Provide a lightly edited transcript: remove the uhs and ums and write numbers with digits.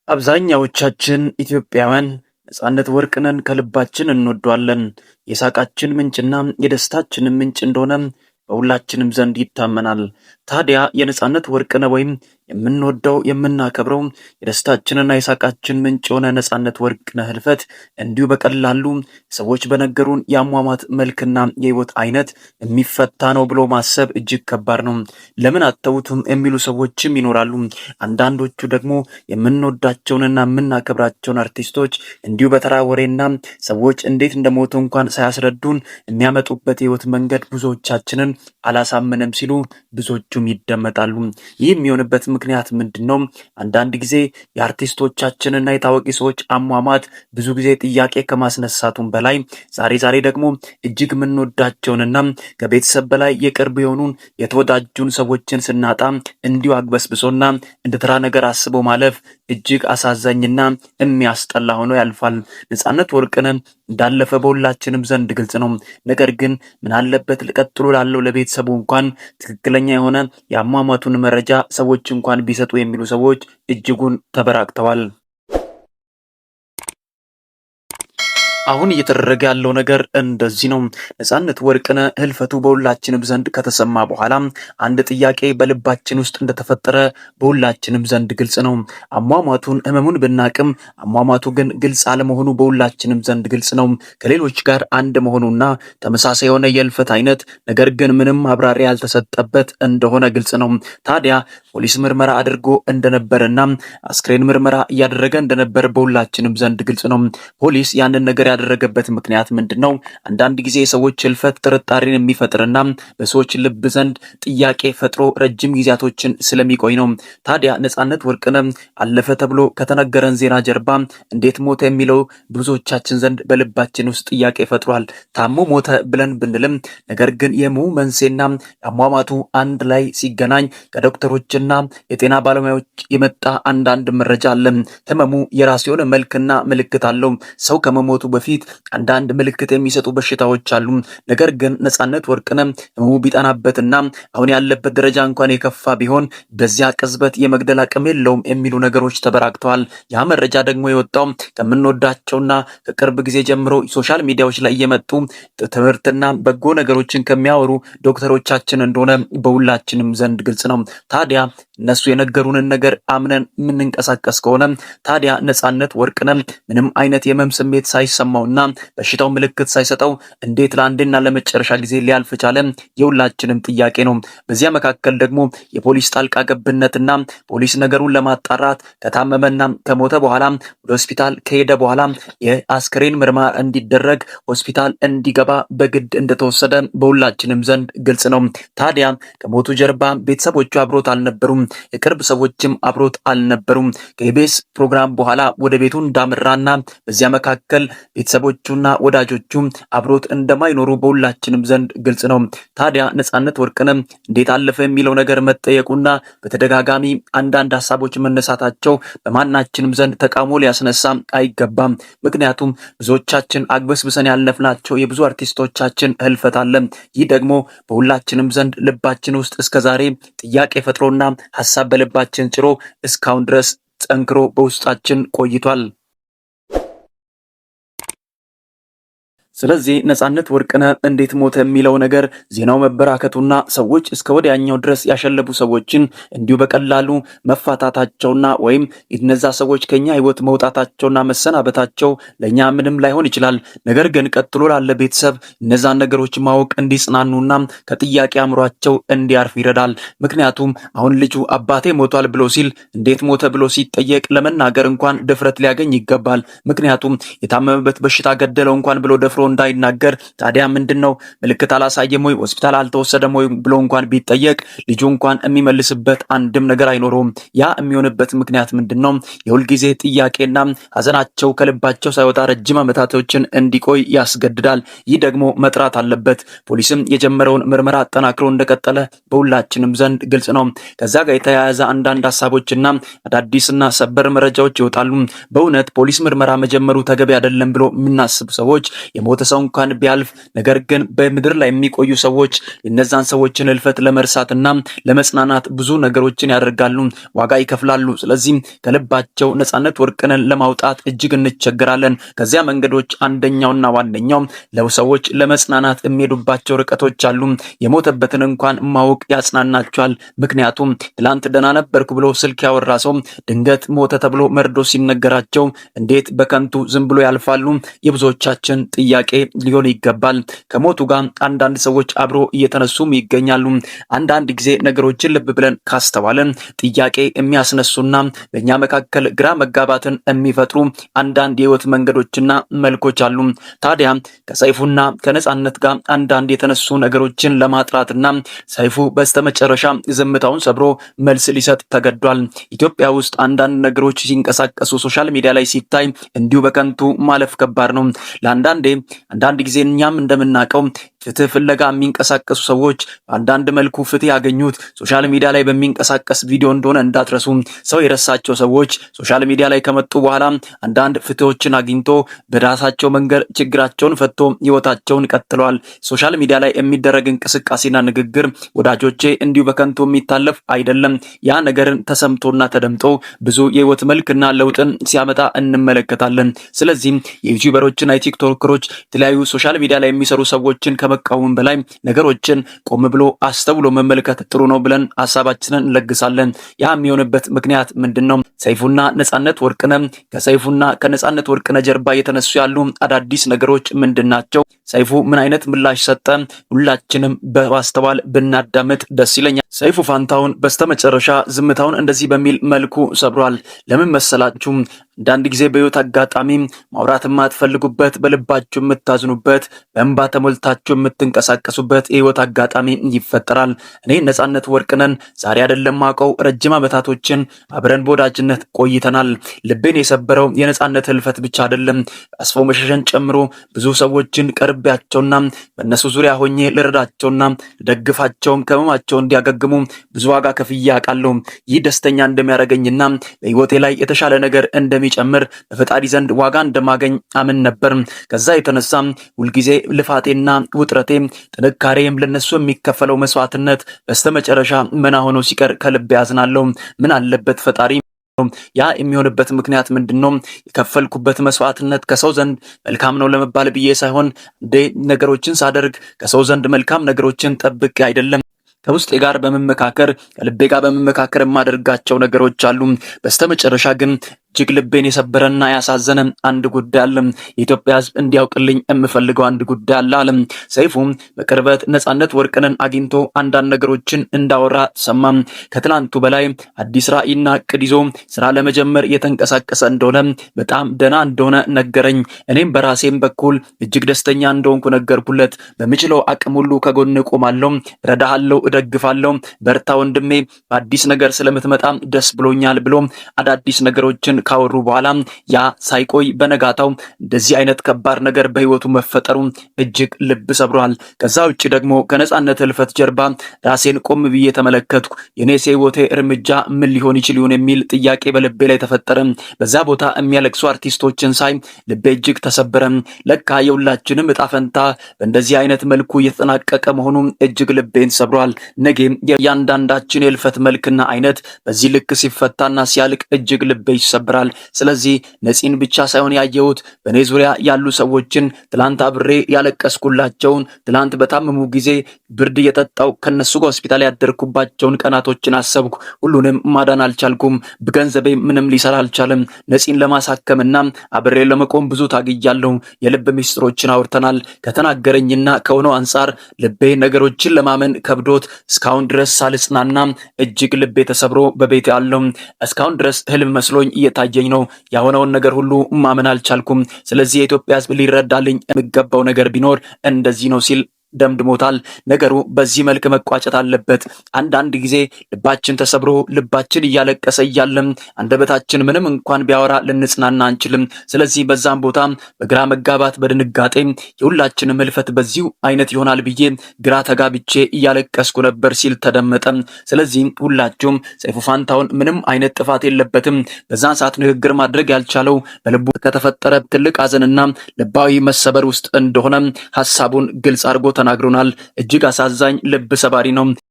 አብዛኛዎቻችን ኢትዮጵያውያን ነጻነት ወርቅነህን ከልባችን እንወደዋለን። የሳቃችን ምንጭና የደስታችን ምንጭ እንደሆነ በሁላችንም ዘንድ ይታመናል። ታዲያ የነጻነት ወርቅነህ ወይም የምንወደው የምናከብረው የደስታችንና የሳቃችን ምንጭ የሆነ ነጻነት ወርቅነህ ህልፈት እንዲሁ በቀላሉ ሰዎች በነገሩን የአሟሟት መልክና የህይወት አይነት የሚፈታ ነው ብሎ ማሰብ እጅግ ከባድ ነው። ለምን አተውትም የሚሉ ሰዎችም ይኖራሉ። አንዳንዶቹ ደግሞ የምንወዳቸውንና የምናከብራቸውን አርቲስቶች እንዲሁ በተራ ወሬና ሰዎች እንዴት እንደሞቱ እንኳን ሳያስረዱን የሚያመጡበት የህይወት መንገድ ብዙዎቻችንን አላሳመነም ሲሉ ብዙዎቹም ይደመጣሉ። ይህ የሚሆንበት ምክንያት ምንድነው? አንዳንድ ጊዜ የአርቲስቶቻችንና የታዋቂ ሰዎች አሟሟት ብዙ ጊዜ ጥያቄ ከማስነሳቱም በላይ ዛሬ ደግሞ እጅግ የምንወዳቸውንና ከቤተሰብ በላይ የቅርብ የሆኑን የተወዳጁን ሰዎችን ስናጣ እንዲሁ አግበስብሶና እንደ ተራ ነገር አስቦ ማለፍ እጅግ አሳዛኝና የሚያስጠላ ሆኖ ያልፋል። ነጻነት ወርቅነህ እንዳለፈ በሁላችንም ዘንድ ግልጽ ነው። ነገር ግን ምን አለበት ቀጥሎ ላለው ለቤተሰቡ እንኳን ትክክለኛ የሆነ የአሟሟቱን መረጃ ሰዎች እንኳን ቢሰጡ የሚሉ ሰዎች እጅጉን ተበራክተዋል። አሁን እየተደረገ ያለው ነገር እንደዚህ ነው። ነጻነት ወርቅነህ ህልፈቱ በሁላችንም ዘንድ ከተሰማ በኋላ አንድ ጥያቄ በልባችን ውስጥ እንደተፈጠረ በሁላችንም ዘንድ ግልጽ ነው። አሟሟቱን ህመሙን ብናቅም አሟሟቱ ግን ግልጽ አለመሆኑ በሁላችንም ዘንድ ግልጽ ነው። ከሌሎች ጋር አንድ መሆኑና ተመሳሳይ የሆነ የህልፈት አይነት ነገር ግን ምንም ማብራሪያ ያልተሰጠበት እንደሆነ ግልጽ ነው። ታዲያ ፖሊስ ምርመራ አድርጎ እንደነበረና አስክሬን ምርመራ እያደረገ እንደነበር በሁላችንም ዘንድ ግልጽ ነው። ፖሊስ ያንን ነገር ያደረገበት ምክንያት ምንድነው? አንዳንድ ጊዜ የሰዎች ህልፈት ጥርጣሬን የሚፈጥርና በሰዎች ልብ ዘንድ ጥያቄ ፈጥሮ ረጅም ጊዜያቶችን ስለሚቆይ ነው። ታዲያ ነጻነት ወርቅነህ አለፈ ተብሎ ከተነገረን ዜና ጀርባ እንዴት ሞተ የሚለው ብዙዎቻችን ዘንድ በልባችን ውስጥ ጥያቄ ፈጥሯል። ታሞ ሞተ ብለን ብንልም ነገር ግን የሞቱ መንስኤና አሟሟቱ አንድ ላይ ሲገናኝ ከዶክተሮችና የጤና ባለሙያዎች የመጣ አንዳንድ መረጃ አለ። ህመሙ የራሱ የሆነ መልክና ምልክት አለው። ሰው ከመሞቱ በፊት አንዳንድ ምልክት የሚሰጡ በሽታዎች አሉ። ነገር ግን ነጻነት ወርቅነህ ህመሙ ቢጠናበትና አሁን ያለበት ደረጃ እንኳን የከፋ ቢሆን በዚያ ቅጽበት የመግደል አቅም የለውም የሚሉ ነገሮች ተበራክተዋል። ያ መረጃ ደግሞ የወጣው ከምንወዳቸውና ከቅርብ ጊዜ ጀምሮ ሶሻል ሚዲያዎች ላይ የመጡ ትምህርትና በጎ ነገሮችን ከሚያወሩ ዶክተሮቻችን እንደሆነ በሁላችንም ዘንድ ግልጽ ነው። ታዲያ እነሱ የነገሩንን ነገር አምነን የምንንቀሳቀስ ከሆነ ታዲያ ነጻነት ወርቅነህ ምንም አይነት የህመም ስሜት ሳይሰማውና በሽታው ምልክት ሳይሰጠው እንዴት ለአንድና ለመጨረሻ ጊዜ ሊያልፍ ቻለ? የሁላችንም ጥያቄ ነው። በዚያ መካከል ደግሞ የፖሊስ ጣልቃ ገብነትና ፖሊስ ነገሩን ለማጣራት ከታመመና ከሞተ በኋላ ወደ ሆስፒታል ከሄደ በኋላ የአስክሬን ምርመራ እንዲደረግ ሆስፒታል እንዲገባ በግድ እንደተወሰደ በሁላችንም ዘንድ ግልጽ ነው። ታዲያ ከሞቱ ጀርባ ቤተሰቦቹ አብሮት አልነበሩም። የቅርብ ሰዎችም አብሮት አልነበሩም። ከኢቢኤስ ፕሮግራም በኋላ ወደ ቤቱ እንዳመራና በዚያ መካከል ቤተሰቦቹና ወዳጆቹ አብሮት እንደማይኖሩ በሁላችንም ዘንድ ግልጽ ነው። ታዲያ ነጻነት ወርቅነህ እንዴት አለፈ የሚለው ነገር መጠየቁና በተደጋጋሚ አንዳንድ ሀሳቦች መነሳታቸው በማናችንም ዘንድ ተቃውሞ ሊያስነሳ አይገባም። ምክንያቱም ብዙዎቻችን አግበስብሰን ያለፍናቸው የብዙ አርቲስቶቻችን ህልፈት አለ። ይህ ደግሞ በሁላችንም ዘንድ ልባችን ውስጥ እስከዛሬ ጥያቄ ፈጥሮና ሀሳብ በልባችን ጭሮ እስካሁን ድረስ ጠንክሮ በውስጣችን ቆይቷል። ስለዚህ ነጻነት ወርቅነህ እንዴት ሞተ የሚለው ነገር ዜናው መበራከቱና ሰዎች እስከ ወዲያኛው ድረስ ያሸለቡ ሰዎችን እንዲሁ በቀላሉ መፋታታቸውና ወይም እነዛ ሰዎች ከኛ ህይወት መውጣታቸውና መሰናበታቸው ለኛ ምንም ላይሆን ይችላል። ነገር ግን ቀጥሎ ላለ ቤተሰብ እነዛን ነገሮች ማወቅ እንዲጽናኑና ከጥያቄ አእምሯቸው እንዲያርፍ ይረዳል። ምክንያቱም አሁን ልጁ አባቴ ሞቷል ብሎ ሲል እንዴት ሞተ ብሎ ሲጠየቅ ለመናገር እንኳን ድፍረት ሊያገኝ ይገባል። ምክንያቱም የታመመበት በሽታ ገደለው እንኳን ብሎ ደፍሮ እንዳይናገር ታዲያ ምንድነው ምልክት አላሳየም ወይ ሆስፒታል አልተወሰደም ወይ ብሎ እንኳን ቢጠየቅ ልጁ እንኳን የሚመልስበት አንድም ነገር አይኖረውም። ያ የሚሆንበት ምክንያት ምንድነው? የሁል ጊዜ ጥያቄና ሀዘናቸው ከልባቸው ሳይወጣ ረጅም ዓመታቶችን እንዲቆይ ያስገድዳል። ይህ ደግሞ መጥራት አለበት። ፖሊስም የጀመረውን ምርመራ አጠናክሮ እንደቀጠለ በሁላችንም ዘንድ ግልጽ ነው። ከዛ ጋር የተያያዘ አንዳንድ ሀሳቦችና አዳዲስና ሰበር መረጃዎች ይወጣሉ። በእውነት ፖሊስ ምርመራ መጀመሩ ተገቢ አይደለም ብሎ የምናስብ ሰዎች የሞተ የሞተ ሰው እንኳን ቢያልፍ ነገር ግን በምድር ላይ የሚቆዩ ሰዎች የነዛን ሰዎችን ህልፈት ለመርሳትና ለመጽናናት ብዙ ነገሮችን ያደርጋሉ፣ ዋጋ ይከፍላሉ። ስለዚህ ከልባቸው ነጻነት ወርቅነህን ለማውጣት እጅግ እንቸገራለን። ከዚያ መንገዶች አንደኛውና ዋነኛው ለሰዎች ለመጽናናት የሚሄዱባቸው ርቀቶች አሉ። የሞተበትን እንኳን ማወቅ ያጽናናቸዋል። ምክንያቱም ትላንት ደህና ነበርኩ ብሎ ስልክ ያወራ ሰው ድንገት ሞተ ተብሎ መርዶ ሲነገራቸው እንዴት በከንቱ ዝም ብሎ ያልፋሉ? የብዙዎቻችን ጥያቄ ሊሆን ይገባል። ከሞቱ ጋር አንዳንድ ሰዎች አብሮ እየተነሱም ይገኛሉ። አንዳንድ ጊዜ ነገሮችን ልብ ብለን ካስተዋለን ጥያቄ የሚያስነሱና በእኛ መካከል ግራ መጋባትን የሚፈጥሩ አንዳንድ የህይወት መንገዶችና መልኮች አሉ። ታዲያ ከሰይፉና ከነጻነት ጋር አንዳንድ የተነሱ ነገሮችን ለማጥራትና ሰይፉ በስተመጨረሻ ዝምታውን ሰብሮ መልስ ሊሰጥ ተገዷል። ኢትዮጵያ ውስጥ አንዳንድ ነገሮች ሲንቀሳቀሱ ሶሻል ሚዲያ ላይ ሲታይ እንዲሁ በከንቱ ማለፍ ከባድ ነው። አንዳንድ ጊዜ እኛም እንደምናውቀው ፍትህ ፍለጋ የሚንቀሳቀሱ ሰዎች አንዳንድ መልኩ ፍትህ ያገኙት ሶሻል ሚዲያ ላይ በሚንቀሳቀስ ቪዲዮ እንደሆነ እንዳትረሱ። ሰው የረሳቸው ሰዎች ሶሻል ሚዲያ ላይ ከመጡ በኋላ አንዳንድ ፍትሆችን አግኝቶ በራሳቸው መንገድ ችግራቸውን ፈቶ ህይወታቸውን ቀጥለዋል። ሶሻል ሚዲያ ላይ የሚደረግ እንቅስቃሴና ንግግር ወዳጆቼ እንዲሁ በከንቱ የሚታለፍ አይደለም። ያ ነገርን ተሰምቶና ተደምጦ ብዙ የህይወት መልክና ለውጥን ሲያመጣ እንመለከታለን። ስለዚህ የዩቲዩበሮችና የቲክቶከሮች የተለያዩ ሶሻል ሚዲያ ላይ የሚሰሩ ሰዎችን ከመቃወም በላይ ነገሮችን ቆም ብሎ አስተውሎ መመልከት ጥሩ ነው ብለን ሐሳባችንን እንለግሳለን። ያ የሚሆንበት ምክንያት ምንድነው? ሰይፉና ነጻነት ወርቅነህ ከሰይፉና ከነጻነት ወርቅነህ ጀርባ የተነሱ ያሉ አዳዲስ ነገሮች ምንድናቸው? ሰይፉ ምን አይነት ምላሽ ሰጠ? ሁላችንም በማስተዋል ብናዳምጥ ደስ ይለኛል። ሰይፉ ፋንታሁን በስተመጨረሻ ዝምታውን እንደዚህ በሚል መልኩ ሰብሯል። ለምን መሰላችሁ? አንዳንድ ጊዜ በህይወት አጋጣሚ ማውራት የማትፈልጉበት በልባችሁ የምታዝኑበት በእንባ ተሞልታችሁ የምትንቀሳቀሱበት የህይወት አጋጣሚ ይፈጠራል። እኔ ነጻነት ወርቅነህን ዛሬ አይደለም ማውቀው፣ ረጅም ዓመታቶችን አብረን በወዳጅነት ቆይተናል። ልቤን የሰበረው የነጻነት ህልፈት ብቻ አይደለም፣ አስፋው መሸሸን ጨምሮ ብዙ ሰዎችን ቀርቤያቸውና በእነሱ ዙሪያ ሆኜ ልረዳቸውና ልደግፋቸውም ከህመማቸው እንዲያገግሙ ብዙ ዋጋ ከፍዬ አውቃለሁ። ይህ ደስተኛ እንደሚያደርገኝና በህይወቴ ላይ የተሻለ ነገር እንደሚጨምር በፈጣሪ ዘንድ ዋጋ እንደማገኝ አምን ነበር። ከዛ የተነሳ ሁልጊዜ ልፋቴና ውጥረቴ ጥንካሬም ለነሱ የሚከፈለው መስዋዕትነት በስተመጨረሻ መና ሆኖ ሲቀር ከልብ ያዝናለሁ። ምን አለበት ፈጣሪ ያ የሚሆንበት ምክንያት ምንድነው? የከፈልኩበት መስዋዕትነት ከሰው ዘንድ መልካም ነው ለመባል ብዬ ሳይሆን ነገሮችን ሳደርግ ከሰው ዘንድ መልካም ነገሮችን ጠብቄ አይደለም። ከውስጤ ጋር በመመካከር ከልቤ ጋር በመመካከር የማደርጋቸው ነገሮች አሉ። በስተመጨረሻ ግን እጅግ ልቤን የሰበረና ያሳዘነ አንድ ጉዳይ አለ። የኢትዮጵያ ሕዝብ እንዲያውቅልኝ የምፈልገው አንድ ጉዳይ አለ። ሰይፉ በቅርበት ነጻነት ወርቅነህን አግኝቶ አንዳንድ ነገሮችን እንዳወራ ሰማም። ከትላንቱ በላይ አዲስ ራዕይና እቅድ ይዞ ስራ ለመጀመር የተንቀሳቀሰ እንደሆነ በጣም ደህና እንደሆነ ነገረኝ። እኔም በራሴም በኩል እጅግ ደስተኛ እንደሆንኩ ነገርኩለት። በምችለው አቅም ሁሉ ከጎን ቆማለሁ፣ ረዳሃለሁ፣ እደግፋለሁ፣ በርታ ወንድሜ፣ በአዲስ ነገር ስለምትመጣ ደስ ብሎኛል ብሎ አዳዲስ ነገሮችን ካወሩ በኋላ ያ ሳይቆይ በነጋታው እንደዚህ አይነት ከባድ ነገር በህይወቱ መፈጠሩ እጅግ ልብ ሰብሯል። ከዛ ውጪ ደግሞ ከነጻነት ህልፈት ጀርባ ራሴን ቆም ብዬ ተመለከትኩ። የኔስ ህይወቴ እርምጃ ምን ሊሆን ይችል ይሆን የሚል ጥያቄ በልቤ ላይ ተፈጠረ። በዛ ቦታ የሚያለቅሱ አርቲስቶችን ሳይ ልቤ እጅግ ተሰበረ። ለካ የሁላችንም እጣ ፈንታ በእንደዚህ አይነት መልኩ እየተጠናቀቀ መሆኑ እጅግ ልቤን ሰብሯል። ነገም የእያንዳንዳችን የህልፈት መልክና አይነት በዚህ ልክ ሲፈታና ሲያልቅ እጅግ ልቤ ይሰብራል። ስለዚህ ነፂን ብቻ ሳይሆን ያየሁት በኔ ዙሪያ ያሉ ሰዎችን ትላንት አብሬ ያለቀስኩላቸውን ትላንት በታመሙ ጊዜ ብርድ እየጠጣው ከነሱ ጋር ሆስፒታል ያደርኩባቸውን ቀናቶችን አሰብኩ። ሁሉንም ማዳን አልቻልኩም። በገንዘቤ ምንም ሊሰራ አልቻለም። ነፂን ለማሳከምና አብሬ ለመቆም ብዙ ታግያለሁ። የልብ ሚስጥሮችን አውርተናል። ከተናገረኝና ከሆነው አንጻር ልቤ ነገሮችን ለማመን ከብዶት እስካሁን ድረስ ሳልጽናና እጅግ ልቤ ተሰብሮ በቤት ያለው እስካሁን ድረስ ህልም መስሎኝ እየታየኝ ነው። ያሆነውን ነገር ሁሉ ማመን አልቻልኩም። ስለዚህ የኢትዮጵያ ሕዝብ ሊረዳልኝ የሚገባው ነገር ቢኖር እንደዚህ ነው ሲል ደምድሞታል። ነገሩ በዚህ መልክ መቋጨት አለበት። አንዳንድ ጊዜ ልባችን ተሰብሮ ልባችን እያለቀሰ እያለም አንደበታችን ምንም እንኳን ቢያወራ ልንጽናና አንችልም። ስለዚህ በዛም ቦታ በግራ መጋባት በድንጋጤ የሁላችንም ህልፈት በዚሁ አይነት ይሆናል ብዬ ግራ ተጋብቼ እያለቀስኩ ነበር ሲል ተደመጠ። ስለዚህ ሁላችሁም ሰይፉ ፋንታሁን ምንም አይነት ጥፋት የለበትም። በዛን ሰዓት ንግግር ማድረግ ያልቻለው በልቡ ከተፈጠረ ትልቅ ሐዘንና ልባዊ መሰበር ውስጥ እንደሆነ ሐሳቡን ግልጽ አድርጎ ተናግሮናል። እጅግ አሳዛኝ ልብ ሰባሪ ነው።